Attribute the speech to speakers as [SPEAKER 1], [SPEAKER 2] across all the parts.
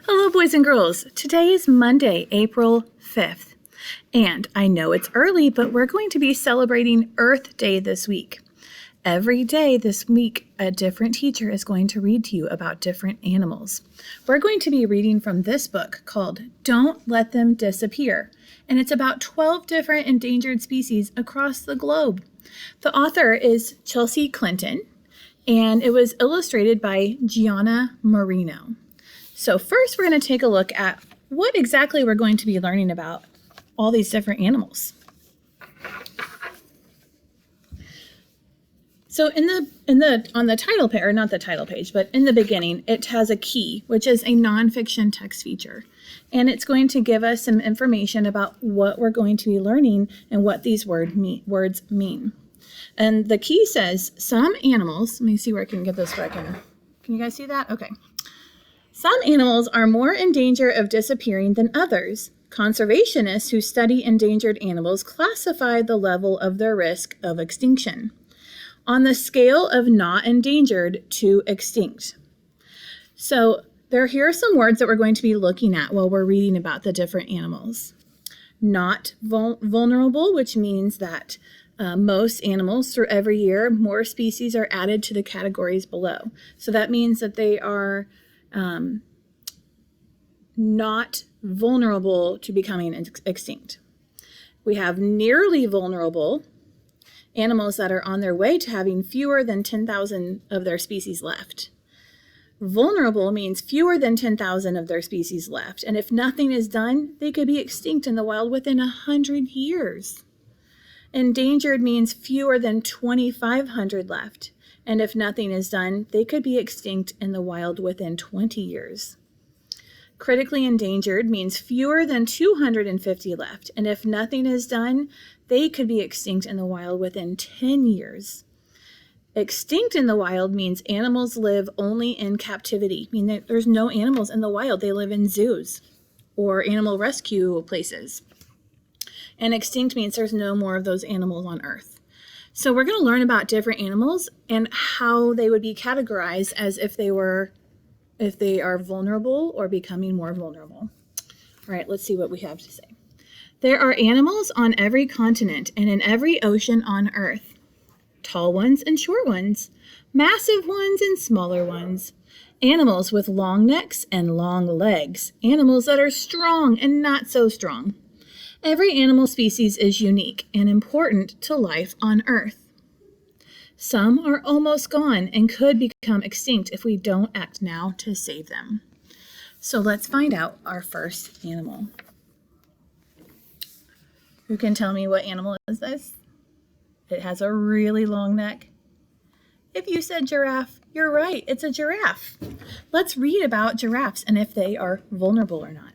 [SPEAKER 1] Hello, boys and girls. Today is Monday, April 5th. And I know it's early, but we're going to be celebrating Earth Day this week. Every day this week, a different teacher is going to read to you about different animals. We're going to be reading from this book called Don't Let Them Disappear. And it's about 12 different endangered species across the globe. The author is Chelsea Clinton, and it was illustrated by Gianna Marino. So first, we're going to take a look at what exactly we're going to be learning about all these different animals. So on the title page, or not the title page, but in the beginning, it has a key, which is a nonfiction text feature. And it's going to give us some information about what we're going to be learning and what these words mean. And the key says, some animals, let me see where I can get this back in. Can you guys see that? Okay. Some animals are more in danger of disappearing than others. Conservationists who study endangered animals classify the level of their risk of extinction on the scale of not endangered to extinct. So here are some words that we're going to be looking at while we're reading about the different animals. Not vulnerable, which means that most animals through every year, more species are added to the categories below. So that means that they are not vulnerable to becoming extinct. We have nearly vulnerable, animals that are on their way to having fewer than 10,000 of their species left. Vulnerable means fewer than 10,000 of their species left, and if nothing is done, they could be extinct in the wild within 100 years. Endangered means fewer than 2,500 left, and if nothing is done, they could be extinct in the wild within 20 years. Critically endangered means fewer than 250 left, and if nothing is done, they could be extinct in the wild within 10 years. Extinct in the wild means animals live only in captivity, meaning there's no animals in the wild. They live in zoos or animal rescue places. And extinct means there's no more of those animals on Earth. So we're going to learn about different animals and how they would be categorized as if they are vulnerable or becoming more vulnerable. All right, let's see what we have to say. There are animals on every continent and in every ocean on Earth. Tall ones and short ones, massive ones and smaller ones, animals with long necks and long legs, animals that are strong and not so strong. Every animal species is unique and important to life on Earth. Some are almost gone and could become extinct if we don't act now to save them. So let's find out our first animal. Who can tell me what animal is this? It has a really long neck. If you said giraffe, you're right, it's a giraffe. Let's read about giraffes and if they are vulnerable or not.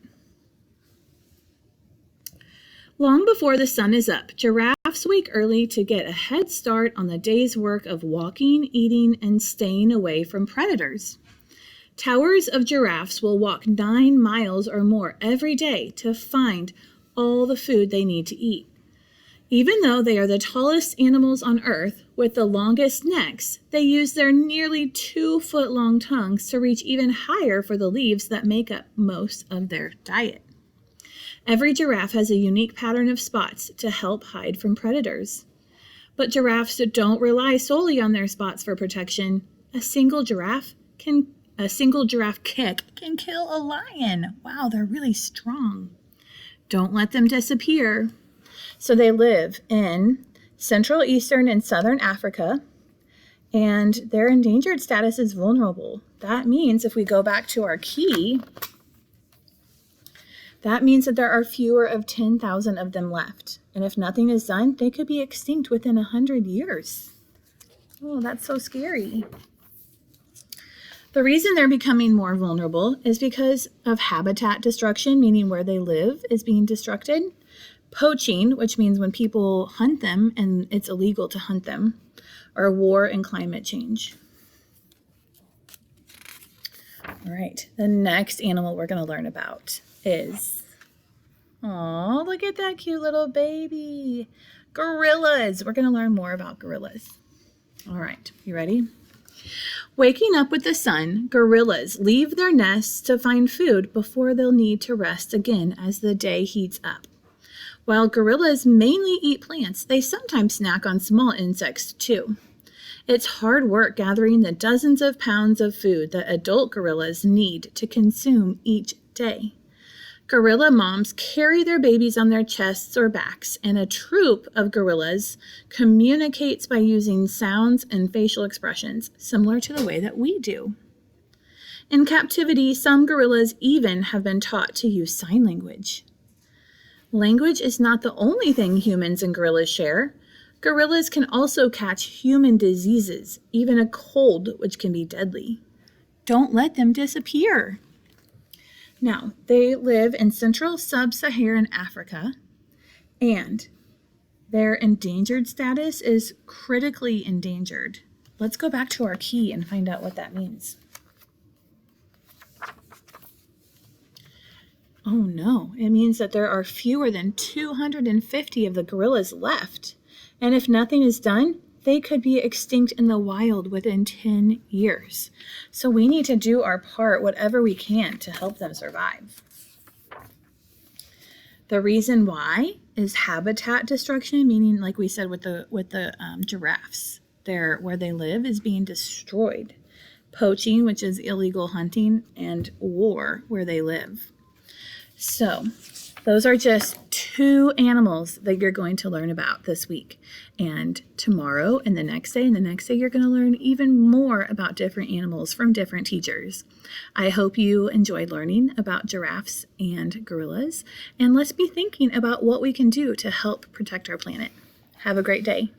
[SPEAKER 1] Long before the sun is up, giraffes wake early to get a head start on the day's work of walking, eating, and staying away from predators. Towers of giraffes will walk 9 miles or more every day to find all the food they need to eat. Even though they are the tallest animals on Earth with the longest necks, they use their nearly 2-foot-long tongues to reach even higher for the leaves that make up most of their diet. Every giraffe has a unique pattern of spots to help hide from predators. But giraffes don't rely solely on their spots for protection. A single giraffe kick can kill a lion. Wow, they're really strong. Don't let them disappear. So they live in Central, Eastern, and Southern Africa, and their endangered status is vulnerable. That means if we go back to our key, that means that there are fewer of 10,000 of them left. And if nothing is done, they could be extinct within 100 years. Oh, that's so scary. The reason they're becoming more vulnerable is because of habitat destruction, meaning where they live is being destructed. Poaching, which means when people hunt them and it's illegal to hunt them, or war and climate change. All right, the next animal we're going to learn about is, oh, look at that cute little baby. Gorillas. We're going to learn more about gorillas. All right, you ready? Waking up with the sun, gorillas leave their nests to find food before they'll need to rest again as the day heats up. While gorillas mainly eat plants, they sometimes snack on small insects too. It's hard work gathering the dozens of pounds of food that adult gorillas need to consume each day. Gorilla moms carry their babies on their chests or backs, and a troop of gorillas communicates by using sounds and facial expressions, similar to the way that we do. In captivity, some gorillas even have been taught to use sign language. Language is not the only thing humans and gorillas share. Gorillas can also catch human diseases, even a cold, which can be deadly. Don't let them disappear. Now, they live in central sub-Saharan Africa, and their endangered status is critically endangered. Let's go back to our key and find out what that means. Oh no, it means that there are fewer than 250 of the gorillas left. And if nothing is done, they could be extinct in the wild within 10 years. So we need to do our part, whatever we can, to help them survive. The reason why is habitat destruction, meaning, like we said with the giraffes, where they live is being destroyed. Poaching, which is illegal hunting, and war, where they live. So those are just 2 animals that you're going to learn about this week. And tomorrow and the next day and the next day, you're going to learn even more about different animals from different teachers. I hope you enjoyed learning about giraffes and gorillas. And let's be thinking about what we can do to help protect our planet. Have a great day.